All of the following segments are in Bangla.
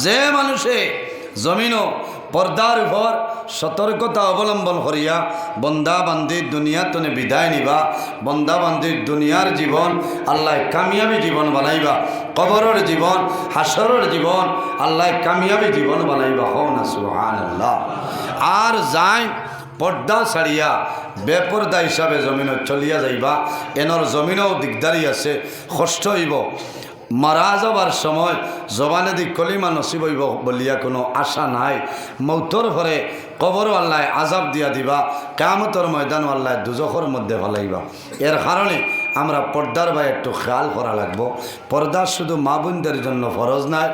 যে মানুষে জমিনও পর্দার উপর সতর্কতা অবলম্বন করিয়া বন্দা বান্দির দুনিয়া তনে বিদায় নিবা, বন্দা বান্দির দুনিয়ার জীবন আল্লাহ কামিয়াবি জীবন বানাইবা, কবরের জীবন হাসরের জীবন আল্লাহ কামিয়াবি জীবন বানাইবা। হও না সুবহানাল্লাহ। আর যাই পর্দা ছাড়িয়া বেপর্দা হিসাবে জমিনও চলিয়া যাইবা, এনর জমিনও দিগদারি আছে, কষ্ট হইব। মারা যাবার সময় জবানে দি কলিমা নসিব হইব বলিয়া কোনো আশা নাই। মৌতর পরে কবরও আল্লাহ আজাব দিয়া দিবা, কিয়ামতের ময়দান আল্লাহ দুজখের মধ্যে ফেলাইবা। এর কারণে আমরা পর্দার ভাই একটু খেয়াল করা লাগবো। পর্দা শুধু মা বোনদের জন্য ফরজ নাই,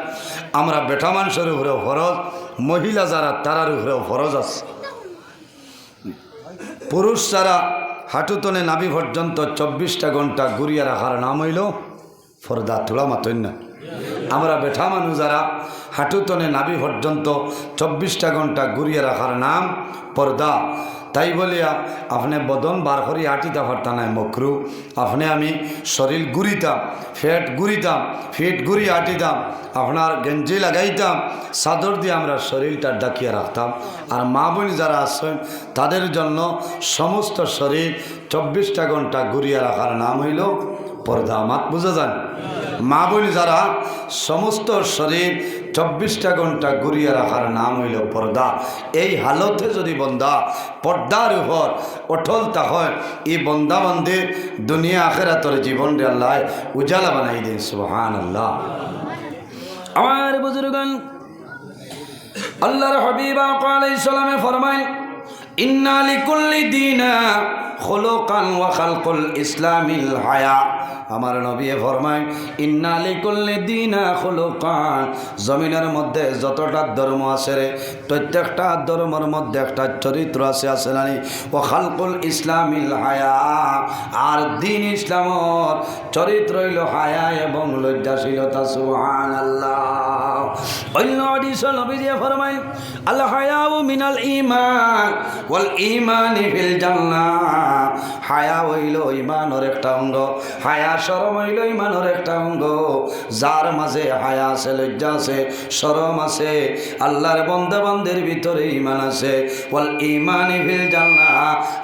আমরা বেটা মানুষের উপরেও ফরজ, মহিলা যারা তারার উপরেও ফরজ আছে। পুরুষ যারা হাঁটুতনে নাভি পর্যন্ত 24টা ঘন্টা ঘুরিয়ে রাখার নাম হইল পর্দা, তোলা মাতই না। আমরা বেঠা মানুষ যারা হাঁটুতনে নাভি পর্যন্ত 24টা ঘন্টা ঘুরিয়ে রাখার নাম পর্দা। তাই বলিয়া আপনি বদন বার করি হাঁটিতে পারতা নাই মকরু। আপনি আমি শরীর ঘুরিতাম, ফেট ঘুরিতাম, ফিট ঘুরি হাঁটিতাম, আপনার গেঞ্জি লাগাইতাম, চাদর দিয়ে আমরা শরীরটা ডাকিয়ে রাখতাম। আর মা বোন যারা আছেন তাদের জন্য সমস্ত শরীর 24টা ঘন্টা ঘুরিয়ে রাখার নাম হইল পর্দা। মাত বুঝা যান? মা বোন যারা সমস্ত শরীর 24টা ঘন্টা ঘুরিয়ে রাখার নাম হইল পর্দা। এই হালতে যদি বন্দা পর্দার উপর অটল তা হয়, এই বন্দা বন্দে দুনিয়া আখিরাতের জীবন রে আল্লাহ উজালা বানাই দেন। সুবহানাল্লাহ। আমার বুজুর্গান, আল্লাহর হাবিব আলাইহিস সালামে ফরমায়, ইন্না লিকুল্লি দীনা খুলুকান ওয়া খালকুল ইসলামিল হায়া। আমার নবী ফরমায়, ইন্না লিকুল্লি দীনা খুলুকান, জমিনের মধ্যে যতটা ধর্ম আছে রে, প্রত্যেকটা ধর্মের মধ্যে একটা চরিত্র আছে, আছে নানি? ও খালকুল ইসলামিল হায়া, আর দিন ইসলামর চরিত্র হইল হায়া এবং লজ্জাশীলতা। সুবহানাল্লাহ। অন্য হাদিসে নবী ফরমায়, আল হায়াউ মিনাল ঈমান ওয়াল ঈমানি ফিল জান্নাহ। হায়া হইল ঈমানের একটা অঙ্গ, হায়া শরম হইল ঈমানের একটা অঙ্গ। যার মাঝে হায়া আছে, লজ্জা আছে, শরম আছে, আল্লাহর বান্দা বান্দির ভিতরে ঈমান আছে। ওয়াল ঈমানি ফিল জান্নাহ,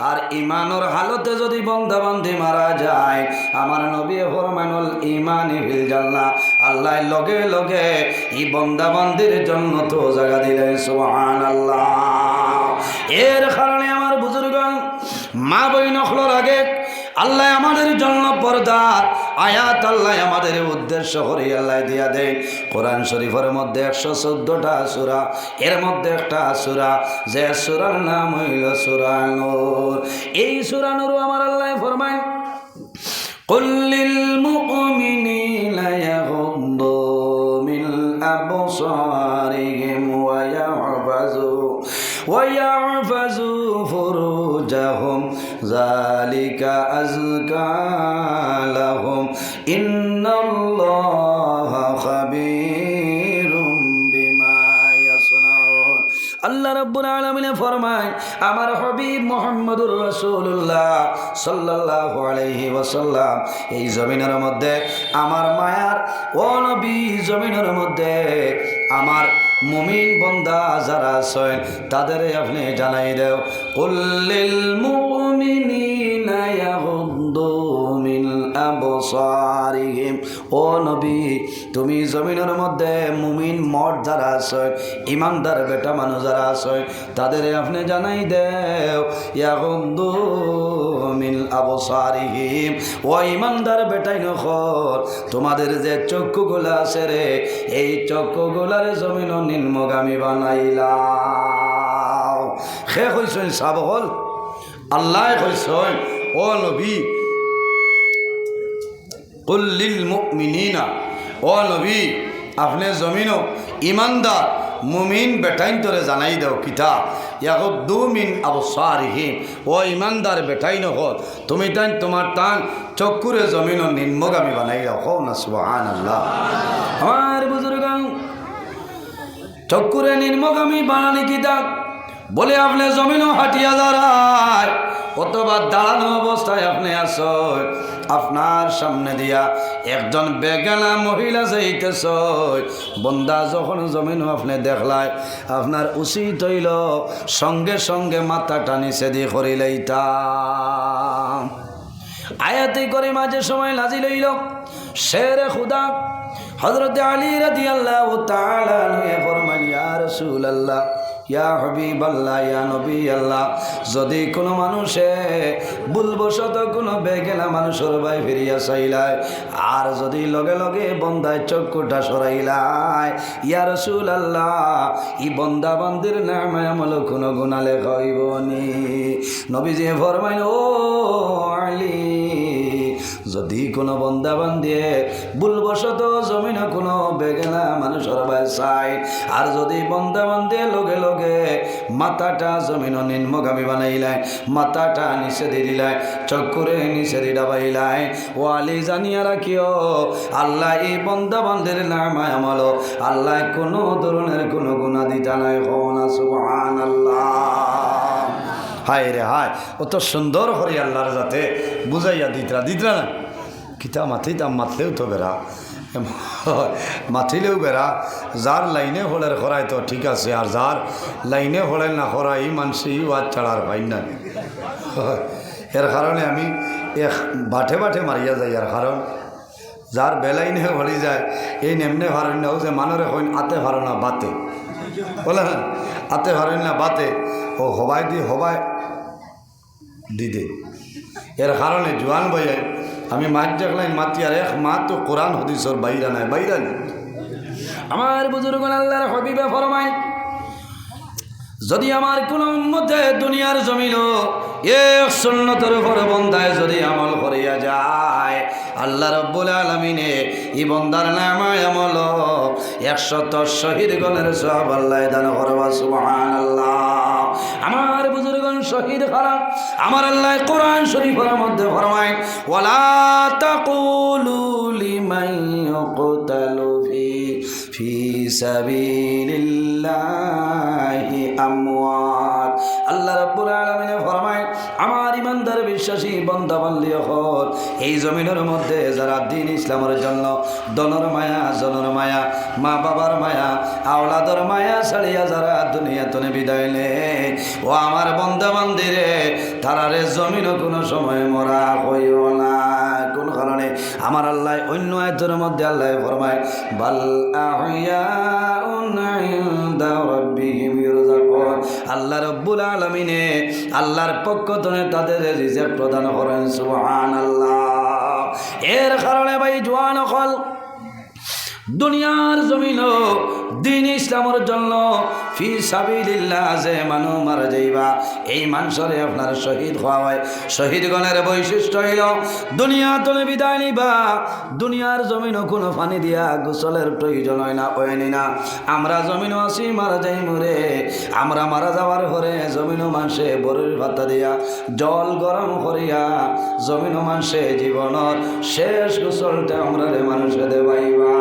আর ঈমানের হালতে যদি বান্দা বান্দি মারা যায়, আমার নবী ফরমান ওয়াল ঈমানি ফিল জান্নাহ, আল্লাহ লগে লগে এই বান্দা বান্দির জন্য তো জায়গা দিলেন। সুবহানাল্লাহ। এর কারণে আমার বুজুর্গান, মা বইন হলোর আগে আল্লাহ আমাদের জন্য পর্দার আয়াত আল্লাহ আমাদের উদ্দেশ্য করে আল্লাহ দিয়া দেন। কোরআন শরীফের মধ্যে 114টা সূরা, এর মধ্যে একটা সূরা যে সূরার নাম হইল সূরা নূর। এই সূরা নূর আমার আল্লাহ ফরমায়, কুল লিল মুমিনিনা ইয়াগুদ্দু মিন আবসারিহিম ওয়া ইয়াহফাযু ফুরুজাহুম যালিকা আযকা লাহুম ইন্নাল্লাহা খাবীরুম বিমা ইয়াসনাউন। আল্লাহ রাব্বুল আলামিন ফরমায়, আমার হাবিব মুহাম্মদুর রাসূলুল্লাহ সাল্লাল্লাহু আলাইহি ওয়াসাল্লাম এই জমিনের মধ্যে আমার মায়ার ও নবী, জমিনের মধ্যে আমার মুমিন বান্দা যারা আছেন তাদের আপনি জানাই দেও, কুল লিল মুমিনিনা ইয়াগুদ্দু মিন আবসারিহিম। ও নবী, তুমি জমিনের মধ্যে মুমিন মর্দ যারা আছেন, ইমানদার বেটা মানুষ যারা আছেন, তাদের আপনি জানাই দেও, ইয়াগুদ্দু মিন আবসারিহিম। ও ইমানদার বেটাই নখর, তোমাদের যে চক্ষুগুলা আছে রে, এই চক্ষুগুলার জমিন নিম্নগামী বানাইলাও। সে কইছেন সাবহল, আল্লাহ কইছেন, ও নবী কুল লিল মুমিনিনা, ও নবী আপনি জমিনও ইমানদার মুমিন বেটাইন তোরে জানাই দাও কিতা, ইয়াগুদ্দু মিন আবসারিহিম। ও ইমানদার বেটাই নকর, তুমি তাই তোমার টান চক্ষুরে জমিনও নিম্নগামী বানাই দাও। হও না সুবহানাল্লাহ। আমার বুজুর্গান, চক্ষুরে নিম্নগামী বানানি কিতা বলে আপনি জমিনও হাটিয়া দাঁড়ায়, অথবা দাঁড়ানো অবস্থায় আপনি আছো, আপনার সামনে দিয়া একজন বেগানা মহিলা যাইতেছ, বন্দা যখন জমিন আপনি দেখলায় আপনার উচিত হইল সঙ্গে সঙ্গে মাথাটা নিচে দিয়ে করিলাইতাম। আয়াতে করে মাঝে সময় নাজিল হইল শেরে খুদা হযরত আলী রাদিয়াল্লাহু তাআলা আনহু ফরমান, ইয়া রাসূলুল্লাহ, ইয়া হাবিবাল্লাহ, ইয়া নবী আল্লাহ, যদি কোনো মানুষে ভুলবশত কোনো বেগেনা মানুষের ভাই ফিরিয়া চাইলায় আর যদি লগে লগে বন্দায় চক্ষুটা সরাইলায়, ইয়া রাসূলুল্লাহ, ই বন্দা বান্দির নামে আমল কোনো গুনাহ লেখা হইবনি। নবীজি ফরমাইল, ও আলী, যদি কোনো বন্দা বান্দিয়ে ভুলবশত জমিনে কোনো বেগেনা মানুষের ভাই চাই আর যদি বন্দা বান্দিয়ে লগে লগে মাথাটা জমিন নিম্নগামী বানাইলাই, মাথাটা নিচে দিয়ে দিলাই, চক্করে নিচে দিয়ে ডাবাইলাই, ও আলী জানিয়া রাখিও আল্লাহ এই বন্দা বান্দির নামায় আমল আল্লাহ কোনো ধরনের কোনো গুনাহ দিতা নাই। কওনা সুবহানাল্লাহ। হায় রে হায়, অত সুন্দর করে আল্লাহর যাতে বুঝাইয়া দিতরা না কিতা মাথিতাম, মাতলেও তো বেড়া, মাথিলেও বেড়া। যার লাইনে হলের খরাই তো ঠিক আছে, আর যার লাইনে হলের না খরাই মানসি ওয়াজ ছাড়ার পাই না। এর কারণে আমি এক বাটে বাটে মারিয়া যাই। আর কারণ যার বেলাইনে হলি যায় এই নেমনে ভারেন না, যে মানরে হইন আতে ভারো না বাতে, বলে হ্যাঁ আতে ভারেন না বাতে, ও হবাই দি হবাই দিদে। এর কারণে জোয়ান বইয়ে আমি মাছ দেখলাম মাতি আর এক মা তো কোরআন হাদিসের বাইরা নাই, বাইরা নেই। আমার বুজুর্গ আল্লাহর হাবিবে ফরমায়, যদি আমার কোন উম্মতে দুনিয়ার জমিন এক সুন্নতের উপর বন্দায় যদি আমল করিয়া যায়, আল্লাহ রাব্বুল আলামিনে এই বন্দার নামায় আমল 100 শহীদ গণের সওয়াব আল্লাহ দান করবা। সুবহানাল্লাহ। আমার বুজুর্গণ শহীদ খারাপ আমার আল্লাহ কোরআন শরীফের মধ্যে ফরমায়, ওয়ালা তাকুলু লিমান ইউকতালু ফি সাবিলিল্লাহি আমওয়াত। আল্লাহ রাব্বুল আলামিন ফরমায়, আমার ইমানদার বিশ্বাসী বান্দা বান্দি হল এই জমিনের মধ্যে যারা দ্বীন ইসলামের জন্য দনের মায়া জনের মায়া মা বাবার মায়া আওলাদর মায়া ছাড়িয়া যারা দুনিয়াতে বিদায় নেয়, ও আমার বান্দা বান্দিরে তারারে জমিন কোনো সময় মরা হইও না। কোন কারণে? আমার আল্লাহ অন্য আয়াতের মধ্যে আল্লাহ ফরমায়, বাল আহইয়াউন ইনদা রাব্বিহিম ইরযাকুন। আল্লাহ রাব্বুল আলামিনে আল্লাহর পক্ষ থেকে তাদের রিজিক প্রদান করেন। সুবহানাল্লাহ। এর কারণে ভাই জওয়ান হল দুনিয়ার জমিন দ্বীন ইসলামের জন্য ফি সাবিলিল্লাহ যে মানুষ মারা যাইবা, এই মানুষরে আপনার শহীদ হওয়া হয়। শহীদগণের বৈশিষ্ট্য হইল দুনিয়া তলে বিদায় নিবা, দুনিয়ার জমিন কোনো পানি দিয়া গোসলের প্রয়োজন হয় না, হয়নি না। আমরা জমিনও আসি মারা যাই মরে, আমরা মারা যাওয়ার পরে জমিনও মানুষে বরের ভাতা দিয়া জল গরম করিয়া জমিনও মানুষে জীবনের শেষ গোসলটা আমরা মানুষে দেবাইবা।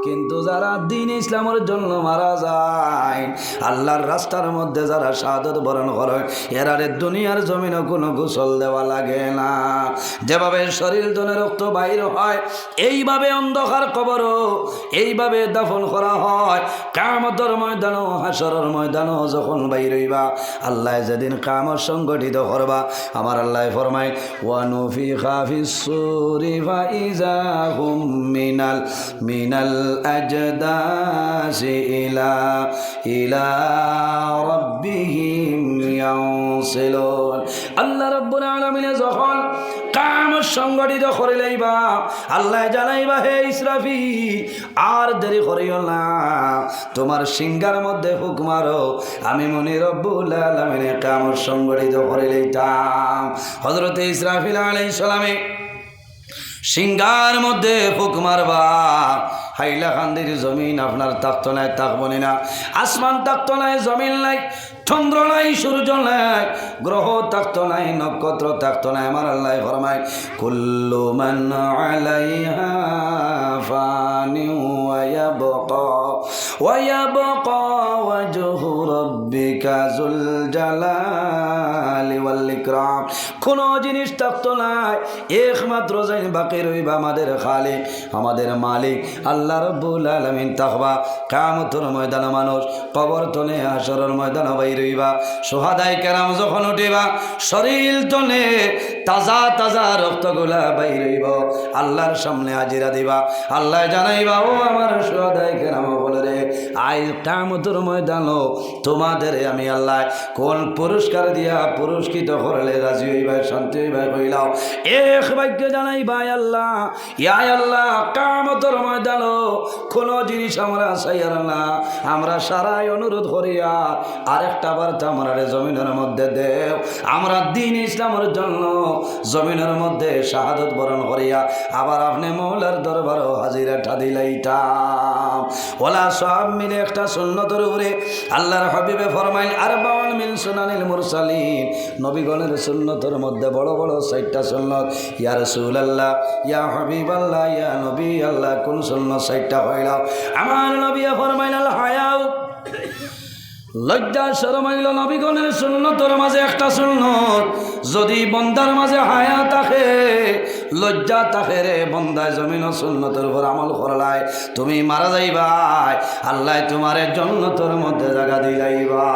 কিন্তু যারা দ্বীন ইসলামের জন্য মারা যায়, আল্লাহর রাস্তার মধ্যে যারা শাহাদাত বরণ করে, এরারে দুনিয়ার জমিনে কোনো গোসল দেওয়া লাগে না। যেভাবে শরীর জনে রক্ত বাইর হয়, এইভাবে অন্ধকার কবরও এইভাবে দাফন করা হয়। কিয়ামতের ময়দানও হাশরের ময়দানও যখন বাইর হইবা, আল্লাহ যেদিন কিয়ামত সংগঠিত করবা, আমার আল্লাহ ফরমায়, ওয়া নুফিখা ফিস সূরি ফাইযা হুম মিনাল আজদাসি ইলা রাব্বিহিম ইয়ানসিলুন। আল্লাহ রাব্বুল আলামিন যখন কিয়ামত সংগঠিত করে লইবা, আল্লাহ জানাইবা, হে ইসরাফিল আর দেরি করিও না, তোমার সিংহার মধ্যে ফুক মারো, আমি মনি রব্বুল আলামিন কিয়ামত সংগঠিত করে লইতাম। হযরত ইসরাফিল আলাইহিস সালামে সিংহার মধ্যে ফুক মারবা, হাইলাকান্দির জমিন আপনার থাকতো নাই, থাকবনি না। আসমান থাকতো নাই, জমিন নাই, চন্দ্র নাই, সূর্য নাই, গ্রহ থাকতো নাই, নক্ষত্র থাকতো নাই। আমার আল্লাহ ফরমায়, কুল্লু মান আলাইহা ফানি ওয়া ইয়াবকা ওয়ায়াবকা ওয়াজহু রাব্বিকা যুল জালালি ওয়াল ইকরাম। কোন জিনিস থাকতো না, একমাত্র যাই বাকি রইবা আমাদের খালিক, আমাদের মালিক আল্লাহ রাব্বুল আলামিন থাকবা। কিয়ামতের ময়দানে মানুষ কবর তলে, হাসরের ময়দানে বাইর হইবা। শুহাদায়ে কেরাম যখন উঠিবা, শরীর তলে তাজা তাজা রক্তগুলা বাইর হইব, আল্লাহর সামনে হাজিরা দিবা। আল্লাহ জানাইবা, ও আমার শুহাদায়ে কেরাম বলে রে, আজ কিয়ামতের ময়দানে তোমাদের আমি আল্লাহ কোন পুরস্কার দিয়া পুরস্কৃত করলে রাজি হইবা, শান্তি হইবা কইলাও। এক বাক্য জানাইবা, আল্লাহ ইয়া আল্লাহ, কিয়ামতের ময়দানে কোন জিনিস আমরা চাইয়ার না, আমরা সারাই অনুরোধ করিয়া আরেকটা বার্তা আমরা জমিনের মধ্যে দেও। আমরা দিন ইসলামের জন্য জমিনের মধ্যে শাহাদত বরণ করিয়া আবার আপনি মৌলার দরবারও হাজিরাটা দিলাইতাম। ওলা সব মিলে একটা সুন্নতের উপরে আল্লাহর হাবিবে ফরমাইল, আরবাউন মিন সুনানিল মুরসালিন, নবীগণের সুন্নতের মধ্যে বড় বড় 60টা সুন্নত। ইয়া রাসূলুল্লাহ, ইয়া হাবিবাল্লাহ, ইয়া নবী আল্লাহ, কোন সুন্নত 60টা হইলাও? আমার নবী ফরমাইল, আল হায়াউ, লজ্জা শরম হইল নবীগণের সুন্নতের মাঝে একটা সুন্নত। যদি বন্দার মাঝে হায়া থাকে, লজ্জা থাকে রে, বন্দায় জমিন সুন্নতের উপর আমল করলাই, তুমি মারা যাইবাই, আল্লাহ তোমার জান্নাতের মধ্যে জায়গা দিলাইবা।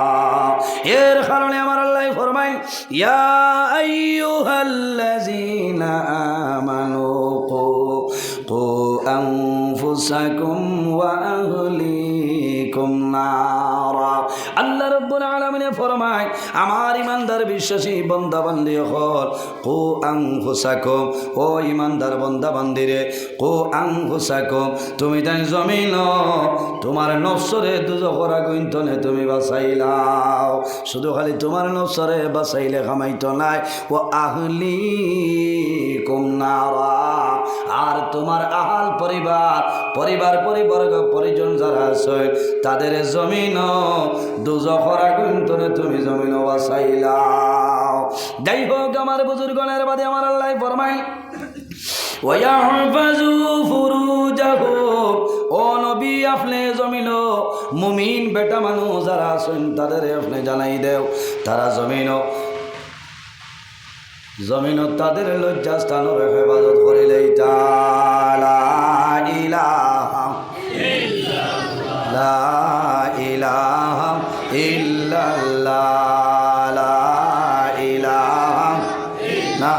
এর কারণে আমার আল্লাহ ফরমাই, ইয়া আইয়ুহাল্লাযীনা আমানু কু আনফুসাকুম ওয়া আহলিকুম নারা। আল্লাহ রাব্বুল আলামিন ফরমায়, আমার ইমানদার বিশ্বাসী বান্দা বান্দি হল, কু আনফুসাকুম, ও ইমানদার বান্দা বান্দিরে, কু আনফুসাকুম, তুমি তাই জমিন তোমার নফসরে দুজখরা গুইন্তনে তুমি বাঁচাইলাও। শুধু খালি তোমার নফসরে বাঁচাইলে কামাইতো নাই, ও আহলিকুম নারা, আর তোমার আহাল পরিবার পরিবর্গ পরিজন যারা আছে তাদের জমিন দুজখরা গুইন্তনে তুমি জমিন বাঁচাইলাও। যাই হোক আমার বুজুর্গণের বাদে আমার আল্লাহ ফরমাই, ওয়ায়াহফাজু ফুরুজাহুম, ও নবী আপনি জমিন মুমিন বেটা মানুষ যারা আছেন তাদের আপনি জানাই দেও, তারা জমিন তাদের লজ্জা স্থানের হেফাজত করিলেই লা ইলাহা ইল্লাল্লাহ, লা ইলাহা, না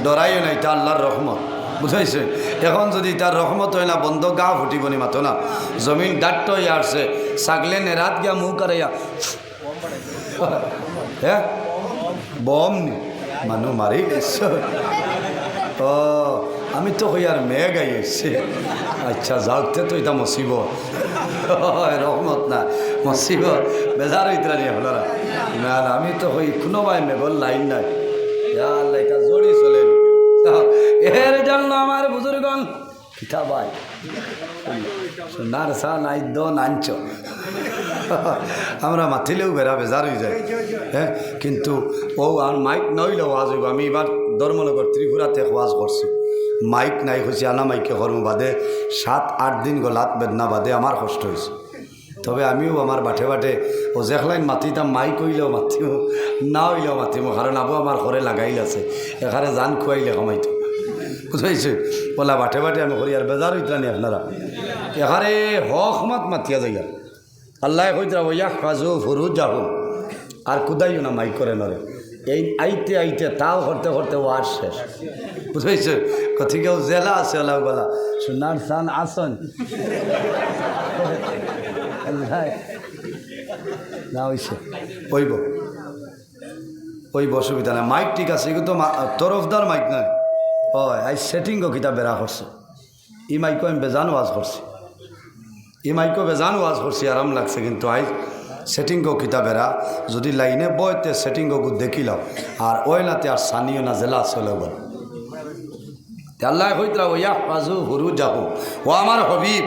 ডরাইও না, এটা আল্লাহর রহমত, বুঝাইছে? এখন যদি তার রহমত হয় না, বন্ধ গা ফুটিবনি মাতো না, জমিন ডাট্ট হয়ে আসছে, ছাগলে নেরাত গিয়া মুখ কারাইয়া হ্যাঁ বম নি মানুষ মারি গেছে। ও আমি তো হই আর মেয়ে গাই এসছে, আচ্ছা যাওতে তো এটা মুসিবত, রহমত না মুসিবত, বেজার হইতরা নিয়ে হলো না, না আমি তো হই কোনো ভাই মেঘর লাইন নাই, আল্লাহ এটা জড়ি চলেন। এর জন্য আমার বুজুর্গণ কিতা ভাই সোনার সা নাই দ নাঞ্চ, আমরা মাতিলেও বেড়া বেজার হয়ে যায়। হ্যাঁ, কিন্তু ও আর মাইক নইলে ওয়াজ হইব। আমি এবার ধর্মনগর ত্রিপুরাতে ওয়াজ করছি, মাইক নাই হয়েছে, আনা মাইকে কর্ম বাদে 7-8 দিন গলাত বেদনা বাদে আমার কষ্ট হয়েছে। তবে আমিও আমার বাটে বাটে ও যেখলাইন মাতিতাম, মাইক হইলেও মাতিও, না হইলেও মাতিম, কারণ আবু আমার ঘরে লাগাইল আছে, এখানে জান খুয়াইলে কমাইতো, বুঝাইছে? বলা বাটে বাটে আমি করি আর বেজার হইতানি আপনারা, এখানে হক মাত মাতিয়া যাইয়া আল্লাহ কইতরা ওয়া ফাজু ফুরুজাহুম, আর কুদাইও না মাইক করে নরে, এই আইতে আইতে তাও করতে করতে ওয়াজ শেষ, বুঝাইছে? কথিকেও জেলা আছে আল্লাহ বলা সোনার সান আসন না হইছে ওইব অসুবিধা নাই, মাইক ঠিক আছে, এগুলো তো তরফদার মাইক নয়। ও আই সেটিংও কিতা বেড়া করছে, ই মাইকও আমি বেজান ওয়াজ করছি, ই মাইকও বেজান ওয়াজ করছি, আরাম লাগছে, কিন্তু আই সেটিংও কিতা বেড়া, যদি লাইনে বইতে সেটিংও দেখিলাম, আর ওই নাতে আর সানিও না জেলা চলে বল। আল্লাহ কইতরা ওয়া ফাজু ফুরুজাহুম, ও আমার হবিব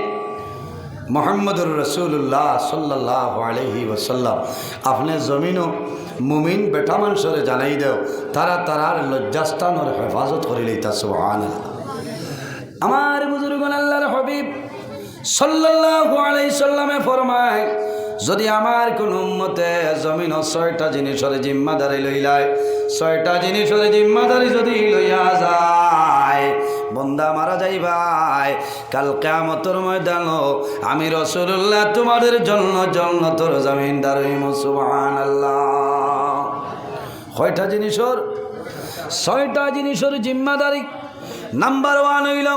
মোহাম্মদুর রসুল্লাহ সাল্লাল্লাহু আলাইহি ওয়াসাল্লাম, আপনি জমিনও মুমিন বেটা মানুষরে জানাই দেও, তারা তারার লজ্জাস্থানের হেফাজত করিলেই তা সুবহানাল্লাহ। আমার বুজুর্গণ আল্লাহর হবিব সাল্লাল্লাহু আলাইহি সাল্লামে ফরমায়, যদি আমার কোন উম্মতে জমিন 6টা জিনিসের জিম্মাদারি লইলায়, 6টা জিনিসের জিম্মাদারি যদি লইয়া যায়, বন্দা মারা যাইবাই, কাল কিয়ামতের ময়দানে আমি রাসূলুল্লাহ তোমাদের জন্য জান্নাতের জমিনদার হইম। সুবহানাল্লাহ। কয়টা জিনিসের? 6টা জিনিসের জিম্মাদারি। নাম্বার 1 হইল,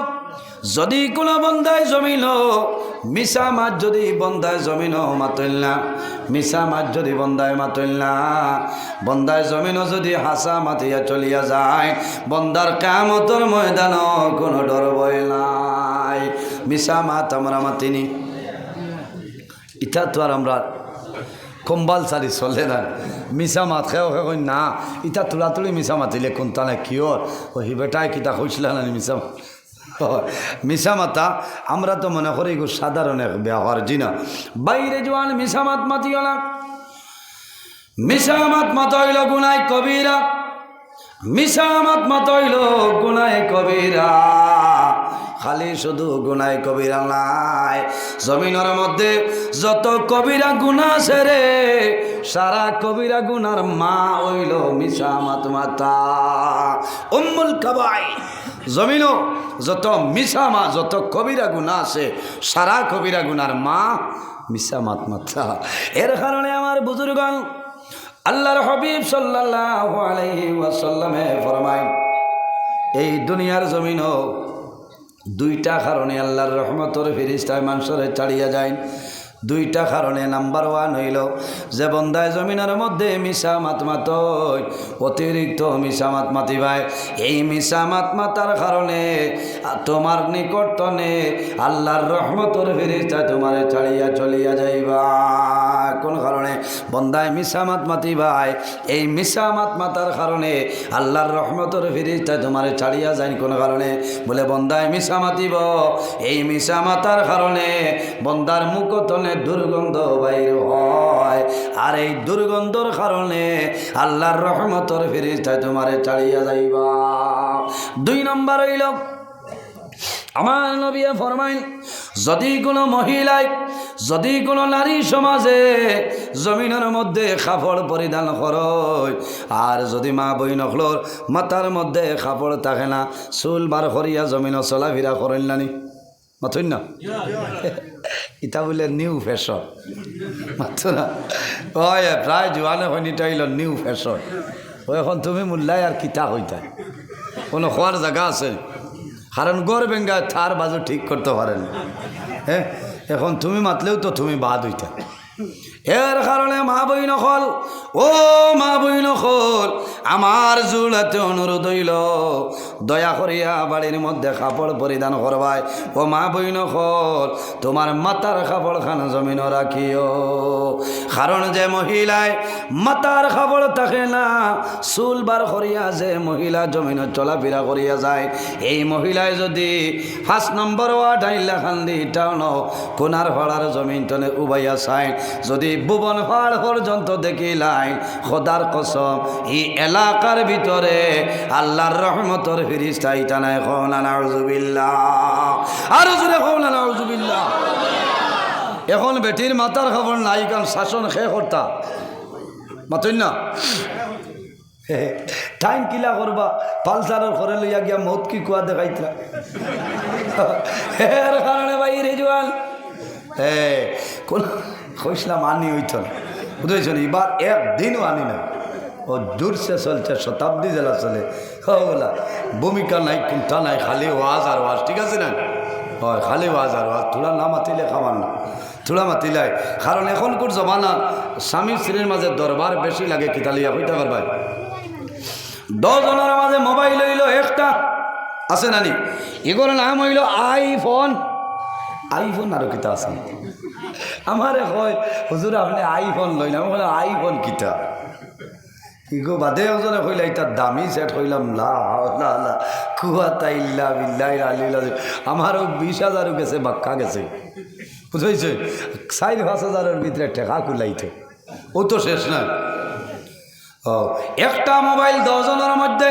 যদি কোনো বন্দায় জমিন মিশা মাছ যদি বন্দায় জমিন মাতইল না, মিশা মাছ যদি বন্দায় মাতইল না, বন্দায় জমিন যদি হাসা মাতিয়া চলিয়া যায়, বন্দার কিয়ামতের ময়দানে কোনো ডর ভয় নাই। মিশা মাত আমরা মাতিনি, ইটা তো আর আমরা কম্পালসারি চলে না। মিশা মাত খেয়ে কই না, ইটা তুলাতুলি মিশা মাতিলে কোনটা না কিয়র ও হি বেটায় কিতা কইছিল না মিশা মিশা মাতা। আমরা তো মনে করি গো সাধারণ এক ব্যবহার জিনা, বাইরে জোয়ান মিশা মাত মাতিও না। মিশা মাত মাতইল গুনাহ কবিরা, মিশা মাত মাতইল গুনাহ কবিরা। খালি শুধু গুনাহ কবিরা নাই, জমিনের মধ্যে যত কবিরা গুনাহ আছে রে, সারা কবিরা গুনার মা হইল মিশা মাত মাতা, উম্মুল কাবাই। জমিনও যত মিশা মা, যত কবিরা গুনাহ আছে, সারা কবিরা গুনার মা মিশা মাত মাতা। এর কারণে আমার বুজুর্গণ, আল্লাহর হাবিব সাল্লাল্লাহু আলাইহি ওয়াসাল্লামে ফরমায়, এই দুনিয়ার জমিনও 2টা কারণে আল্লাহর রহমতের ফেরেশতা মানুষের ছাড়িয়া যায়। 2টা কারণে। নাম্বার 1 হইল, যে বন্দায় জমিনের মধ্যে মিশা মাত মাতই, অতিরিক্ত মিশা মাত মাতিবাই, এই মিশা মাত মাতার কারণে তোমার নিকটনে আল্লাহর রহমতের ফেরেশতা তোমারে ছাড়িয়া চলিয়া যাইবা। কোন কারণে? বন্দায় মিশা মাত মাতিবাই, এই মিশা মাত মাতার কারণে আল্লাহর রহমতের ফেরেশতা তোমারে ছাড়িয়া যায়। কোন কারণে? বলে বন্দায় মিশা মাতিব, এই মিশা মাতার কারণে বন্দার মুখতনে দুর্গন্ধ বাইর হয়, আর এই দুর্গন্ধর কারণে আল্লাহর রহমতের ফেরেশতা তোমারে ছাড়িয়া যাইবা। 2 নম্বর হইল, আমার নবী ফরমাইন, যদি কোনো মহিলায়, যদি কোনো নারী সমাজে জমিনের মধ্যে কাপড় পরিধান করয়, আর যদি মা বই নখলোর মাথার মধ্যে কাপড় থাকে না, চুল বার করিয়া জমিন চলাফেরা করেন নানি মাথুন না, ইটা বলে নিউ ফ্যাশন মাথ না, হয় প্রায় জোয়ানে হয়নিটা হইল নিউ ফ্যাশন। ও এখন তুমি মূল্যায় আর কিতা হইতা, কোনো খোয়ার জায়গা আছে? কারণ গড় বেঙ্গা থার বাজু ঠিক করতে পারেন। হ্যাঁ, এখন তুমি মাতলেও তো তুমি বাদ হইতা। এর কারণে মা বই নকল, ও মা বই নকল, আমার জুড়াতে অনুরোধ হইল, দয়া করিয়া বাড়ির মধ্যে কাপড় পরিধান করবাই। ও মা বই নকল, তোমার মাতার কাপড় খানা জমিন রাখিও। কারণ যে মহিলায় মাতার কাপড় থাকে না, চুল বার করিয়া যে মহিলা জমিন চলাফেরা করিয়া যায়, এই মহিলায় যদি 5 নম্বর ওয়ার্ড আইলা খান্দি টাউন কোনার ভাড়ার জমিন টনে উবাইয়া চাই, যদি ভুবন পাহাড় পর্যন্ত দেখিলাই, খোদার কসম এই এলাকার ভিতরে আল্লাহর রহমতের ফেরেশতা ইটা নাই। কওনা নাউযুবিল্লাহ, আর জোরে কওনা নাউযুবিল্লাহ। এখন বেটির মাথার খবর নাই, কারণ শাসন খেয়ে করতা মাতই না, টাইম কিলা করবা, পালসারের ঘরে লইয়া গিয়া মত কি কুয়া দেখাইতা। এর কারণে ভাই রেজওয়াল কোন কইসলাম আনি হইত না, বুঝেছেন? এবার একদিনও আনি না, ও দূরসে চলছে, শতাব্দী জেলা চলে, ওগুলা ভূমিকা নাই, কোনটা নাই, খালি ওয়াজ আর ওয়াজ। ঠিক আছে না? হয়, খালি ওয়াজ আর ওয়াজ। থোড়া না মাতিলে খাবার না, থোড়া মাতিলাই। কারণ এখনকার জমানা স্বামী স্ত্রীর মাঝে দরবার বেশি লাগে, কিতালিয়া হইতে পারবাই। 10 জনের মাঝে মোবাইল হইল একটা, আছে নানি? এগুলোর নাম হইল আইফোন। আইফোন আরো কিতা আছে? আমারে কয় হুজুর আপনি আইফোন লই না, বলে আইফোন কিতা? ইগো বাদে ওজনে কইলা এটা দামি সেট কইলাম, লা হাওলা লা কুওয়াতা ইল্লা বিল্লাহিল আলিয়্যিল আযীম। আমারও 20,000 গেছে, বাক্কা গেছে, বুঝাইছে? 4-5,000-এর ভিতরে টাকা কুলাইতে, ও তো শেষ না। ও একটা মোবাইল 10 জনের মধ্যে,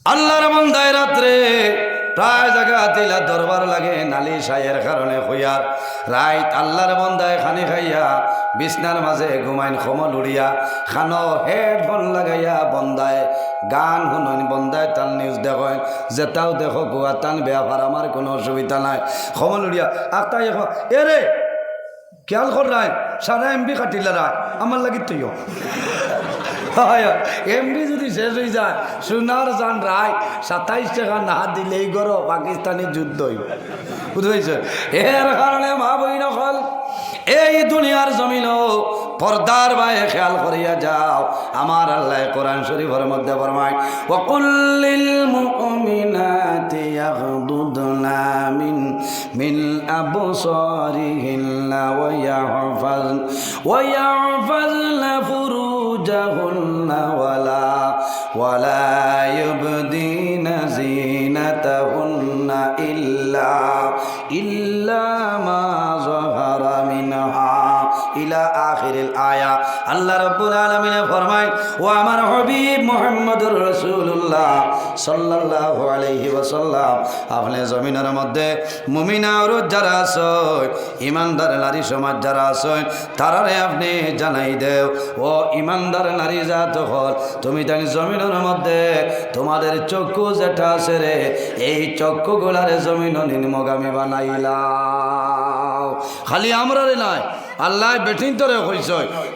আল্লাহর বান্দায় রাত্রে প্রায় জায়গা তিলা দরবার লাগে নালিশ আয়ের কারণে হইয়ার রাইত আল্লাহর বন্দায় খানি খাইয়া বিছনার মাঝে ঘুমাইন খমল উড়িয়া খানো হেডফোন লাগাইয়া বন্দায় গান শুনইন বন্দায় তান নিউজ দেখেন যেটাও দেখো গুয়া টান বেয়াফার আমার কোনো অসুবিধা নাই খমল উড়িয়া আতাই এরে খেয়াল কর রায় সারা এমবি কাটিলে রায় আমার লাগি তুইও এমবি যদি শেষ হয়ে যায় সোনার জান রায় 27 টাকা না দিলেই গরো পাকিস্তানি যুদ্ধ বুঝেছে এর কারণে মা বইন হল এই দুনিয়ার জমিন পর্দার বাইরে খেয়াল করিয়া যাও আমার আল্লাহ কোরআন শরীফের মধ্যে ফরমায় ওয়াকুল্লিল মুমিনাতি ইয়াগদুদনা মিন আবসারিহিন্না ওয়া ইয়াহফাযনা ফুরুজাহুন্না ওয়ালা ইউবদিনা যিনাতাহুন্না ইল্লা মা যাহারা মিনহা ইলা আখিরিল আয়া আল্লাহ রাব্বুল আলামিন ফরমায় ও আমার হাবিব মুহাম্মদুর রাসূলুল্লাহ সাল্লাল্লাহু আলাইহি ওয়াসাল্লাম আপনি জমিনের মধ্যে মুমিনা ঔরত যারা আছে ইমানদার নারী সমাজ যারা আছে তারারে আপনি জানাই দেও ও ইমানদার নারী জাত হল তুমি তাই জমিনের মধ্যে তোমাদের চক্ষু যেটা আছে রে এই চক্ষুগুলারে জমিন নিম্নগামী বানাইলাও খালি আমরারে নাই আল্লাহ বেঠিন তোরে কইছ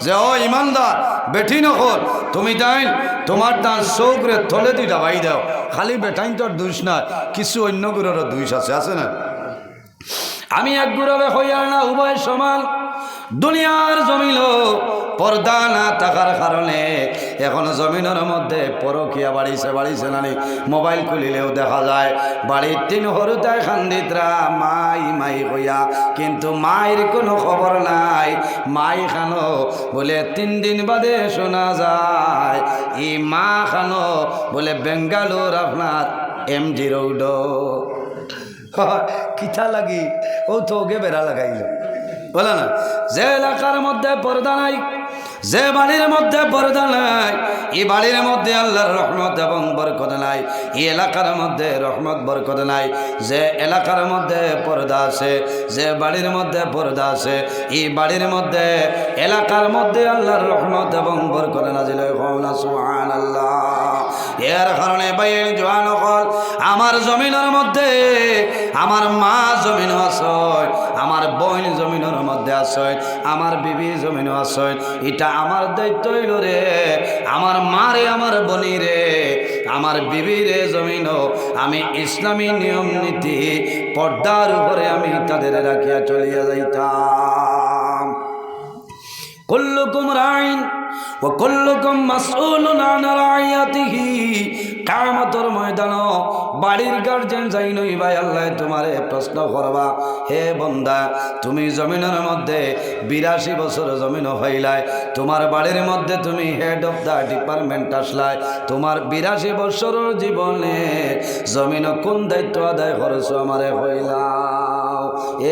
যে ও ইমানদার বেঠিন হল তুমি তাই তোমার তার চৌকরে থলে দি ডাবাই দাও খালি বেঠাইন তোর দুষ না কিছু অন্য গুরুরও দুষ আছে না আমি এক গুরবে হইয়ার না উভয় সমান দুনিয়ার জমিন পর্দা না থাকার কারণে এখন জমিনের মধ্যে পরকিয়া বাড়িছে নানি মোবাইল খুলিলেও দেখা যায় বাড়ির 3 হরুতায় খান্দিতরা মাই হইয়া কিন্তু মায়ের কোনো খবর নাই মাই খানো বলে 3 দিন বাদে শোনা যায় এই মা খানো বলে বেঙ্গালোর আপনার MG রোড কিথা লাগি ও তো ওকে বেড়া লাগাইল বলে না যে এলাকার মধ্যে পর্দা নাই যে বাড়ির মধ্যে পর্দা নাই এই বাড়ির মধ্যে আল্লাহর রহমত এবং বরকত নাই এই এলাকার মধ্যে রহমত বরকত নাই যে এলাকার মধ্যে পর্দা আছে যে বাড়ির মধ্যে পর্দা আছে এই বাড়ির মধ্যে এলাকার মধ্যে আল্লাহর রহমত এবং বরকত নাজিল হয় সুবহানাল্লাহ এর কারণে বাইন জওয়ান হল আমার জমিনের মধ্যে আমার মা জমিন আছে আমার বোন জমিনের মধ্যে আছে আমার বিবি জমিন আছে এটা আমার দায়িত্ব হইল রে আমার মারে আমার বনি রে আমার বিবি রে জমিন আমি ইসলামী নিয়ম নীতি পর্দার উপরে আমি তাদের রাখিয়া চলিয়া যাইতাম কুল্লুকুম রাইন ওয়া কুল্লুকুম মাসউলুন আন রাইয়াতিহি কিয়ামতের ময়দানে বাড়ির গার্জেন যাই নই ভাই আল্লাহ তোমারে প্রশ্ন করবা হে বান্দা তুমি জমিনের মধ্যে 82 বছর জমিন হইলাই তোমার বাড়ির মধ্যে তুমি হেড অফ দা ডিপার্টমেন্ট আসলাই তোমার 82 বছরের জীবনে জমিন কোন দায়িত্ব আদায় করেছো আমারে হইলাও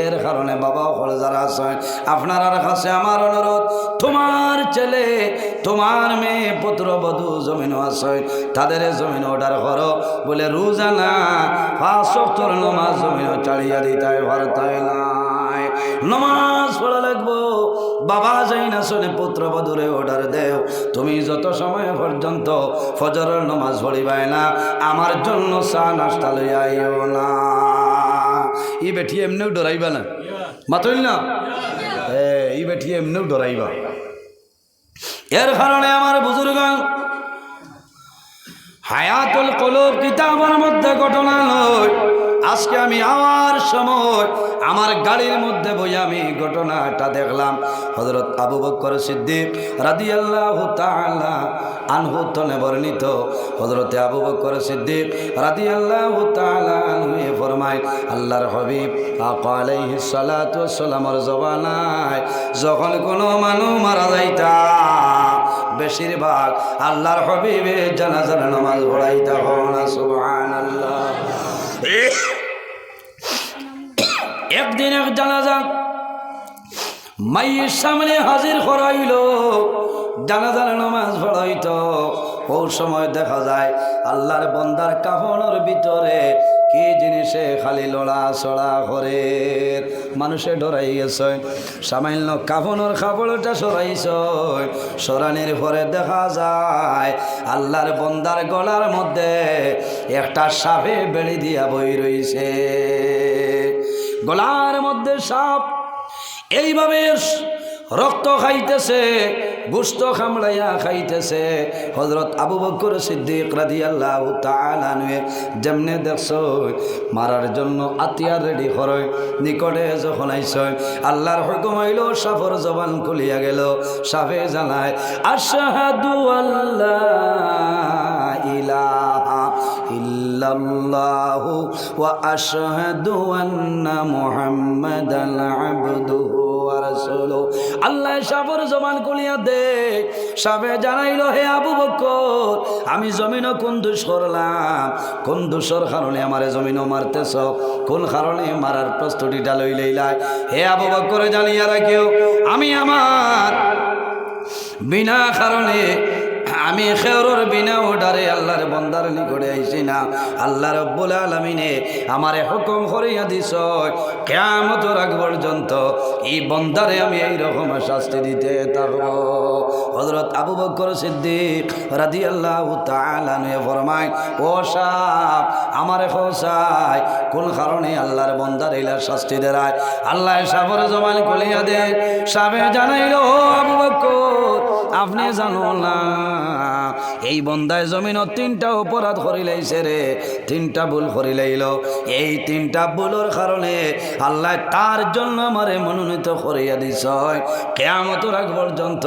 এর কারণে বাবা হল যারা আছেন আপনার কাছে আমার অনুরোধ তোমার ছেলে তোমার মেয়ে পুত্রবধূ জমিন আছে তাদের জমিন অর্ডার করো বলে রোজানা 5 ওয়াক্তের নামাজ জমিন চালিয়ে দিতে ভারতায় নাই নামাজ পড়া লাগবো বাবা যাই না শুনে পুত্রবধূরে অর্ডার দেও তুমি যত সময় পর্যন্ত ফজরের নামাজ পড়িবাই না আমার জন্য চা নাস্তা লইয়া আইও না ই বেঠি এমনিও ডরাইবা না মাতইল না ই বেঠি এমনিও ডরাইবা এর কারণে আমার বুজুর্গ হায়াতুল কলুব কিতাবের মধ্যে ঘটনা নয় আজকে আমি আমার সময় আমার গাড়ির মধ্যে বই আমি ঘটনাটা দেখলাম হযরত আবু বকর সিদ্দিক রাদিয়াল্লাহু তাআলা আনহু তনে বর্ণিত হযরত আবু বকর সিদ্দিক রাদিয়াল্লাহু তাআলা আনহু ফরমায় আল্লাহর হাবিব আকা আলাইহিস সালাতু ওয়াস সালামের জবানায় যখন কোনো মানুষ মারা যাইতা বেশিরভাগ আল্লাহর হাবিবে জানাজার নামাজ পড়াইতা হন সুবহানাল্লাহ একদিন এক জানাজা মাইয়ের সামনে হাজির করাইল জানাজার নামাজ পড়াইত ও সময় দেখা যায় আল্লাহর বান্দার কাফনের ভিতরে কি জিনিসে খালি লড়া চড়া করে মানুষে ডরাই গেছে সামান্য কাফনের কাপড়টা সরাইছ সরানির পরে দেখা যায় আল্লাহর বন্দার গলার মধ্যে একটা সাপে বেড়ি দিয়া বই রইছে গলার মধ্যে সাপ এইভাবে রক্ত খাইতেছে গোশত খামড়াইয়া খাইতেছে হযরত আবু বকর সিদ্দিক রাদিয়াল্লাহু তাআলা আনহু যেমনে দেখছো মারার জন্য আতিয়ার রেডি করে নিকটে যখন আইছে আল্লাহর হুকুম হইল সাফর জবান খুলিয়া গেল সাফে জানায় আশহাদু আল্লা ইলাহা ইল্লাল্লাহু ওয়া আশহাদু আন্না মুহাম্মাদান আবদুহু ওয়া রাসূলুহু আল্লাহ সাফর জবান খুলিয়া দে সাবে জানাইল হে আবু বকর আমি জমিনও কোন দোষ করলাম কোন দোষের কারণে আমারে জমিনও মারতেছ কোন কারণে মারার প্রস্তুতিটা লইলাই হে আবু বকর জানিয়া রাখিও আমি আমার বিনা কারণে আমি খেয়রর বিনা ওডারে আল্লাহর বন্দার নিকটে আইছি না আল্লাহ রাব্বুল আলামিনে আমারে হুকুম করিয়া দিছ কিয়ামতের আগ পর্যন্ত এই বন্দারে আমি এই রকম শাস্তি দিতে থাকব হযরত আবু বকর সিদ্দিক রাদিয়াল্লাহু তাআলা আনহু ফরমায় ও সাপ আমারে খোসায় কোন কারণে আল্লাহর বন্দার এইলা শাস্তি দেয় আল্লাহ সাফর জবান খুলিয়া দে সাবে জানাইলো আবু বকর আপনি জানো না এই বন্দায় জমিন তিনটা অপরাধ করিলাইছে রে তিনটা ভুল করিলাইল এই তিনটা ভুলের কারণে আল্লাহ তার জন্য আমারে মনোনীত করিয়া দিছ কিয়ামতের আগ পর্যন্ত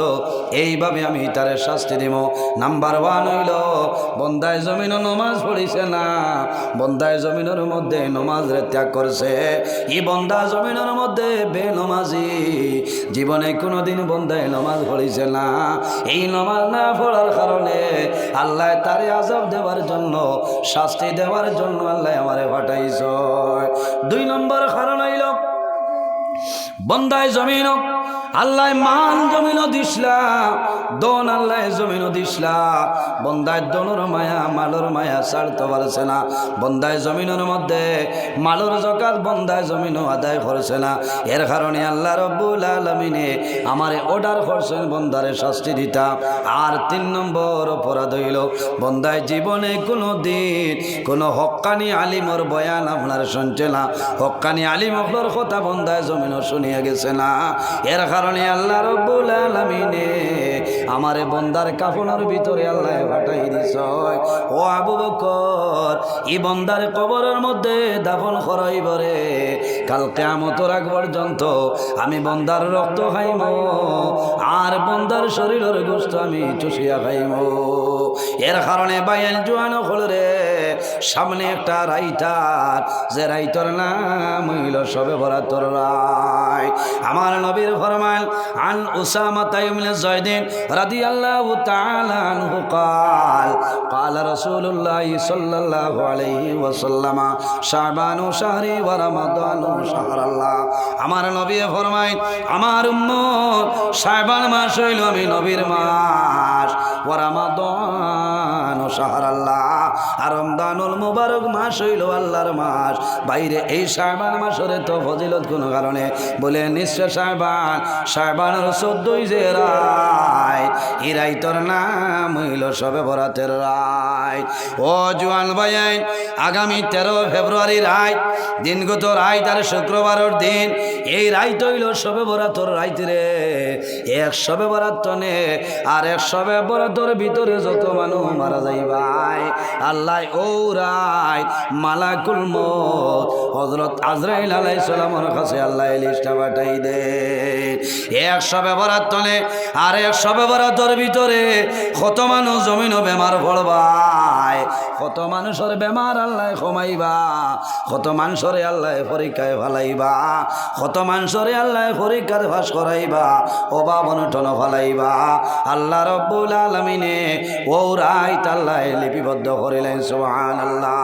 এইভাবে আমি তারে শাস্তি দিব নাম্বার 1 হইল বন্দায় জমিন নামাজ পড়িছে না বন্দায় জমিনের মধ্যে নামাজ ত্যাগ করছে এই বন্দা জমিনের মধ্যে বেনমাজি জীবনে কোনোদিন বন্দায় নামাজ পড়িছে না এই নামাজ না পড়ার কারণে আল্লাহ তারে আযাব দেওয়ার জন্য শাস্তি দেওয়ার জন্য আল্লাহ আমারে পাঠাইছ 2 নম্বর কারণ হইল বন্দায় জমিন আল্লাহ মান জমিন দিসলা দন আল্লাহ জমিন দিসলা বন্দায় দনের মায়া মালর মায়া ছাড়তে পারছে না বন্দায় জমিনের মধ্যে মালর জাকাত বন্দায় জমিন আদায় করছে না এর কারণে আল্লাহ রাব্বুল আলামিনে আমারে অর্ডার করছেন বন্দারে শাস্তি দিতা আর 3 নম্বর অপরাধ হইল বন্দায় জীবনে কোনো দিন কোনো হক্কানি আলিমর বয়ান আপনার শুনছে না হক্কানি আলিমর কথা বন্দায় জমিন শুনিয়া গেছে না এর কারণে আল্লাহ রাব্বুল আলামিনে আমারে বন্দার কাফনের ভিতরে আল্লাহ পাঠাই দিছ ও আবু বকর এই বন্দার কবরের মধ্যে দাফন করাইব রে কাল কিয়ামতের আগ পর্যন্ত আমি বন্দার রক্ত খাইব আর বন্দার শরীরের গোশত আমি চুষিয়া খাইব এর কারণে বাইল জোয়ান হল রে সামনে একটা রাইতার যে রাইতর নাম হইল শবে বরাতর রাত আমার নবীর ফরমান আন উসামা ইবনে যায়েদ রাদিয়াল্লাহু তাআলা আনহু قال قال رسول الله صلى الله عليه وسلم শাবানু শাহরি ওয়া রমাদানু শাহরাল্লাহ আমার নবী ফরমায় আমার উম্মত শাবান মাস হইল আমি নবীর মাস ওয়া রমাদানু শাহরাল্লাহ আর রমজানুল মুবারক মাস হইল আল্লাহর মাস বাইরে এই শাবান মাসের তো ফজিলত কোন কারণে বলে নিশ্চয় শাবানের 14 যে রাত এই রাইতর নাম হইল শবে বরাতের রাত ও জওয়ান ভাই আগামী 13 ফেব্রুয়ারি রাত দিনগত রাত আর শুক্রবারের দিন এই রাত হইল শবে বরাতের রাত রে এক শবে বরাত তনে আর এক শবে বরাতের ভিতরে যত মানুষ মারা যাইবাই আল্লাহ ও রাত মালাকুল মউত হযরত আজরাইল আলাইহিস সালামের কাছে আল্লাহ লিস্টটা পাঠাই দে এক শবে বরাত তনে আর এক শবে বরাতের ভিতরে কত মানুষ জমিন বেমার পড়বাই কত মানুষের বেমার আল্লাহ কমাইবা কত মানুষরে আল্লাহ পরীক্ষায় ফালাইবা কত মানুষরে আল্লাহ পরীক্ষার ফাঁস করাইবা অভাব অনটন ফালাইবা আল্লাহ রাব্বুল আলামিনে ও রাত আল্লাহ লিপিবদ্ধ করিলেন সুবহানাল্লাহ।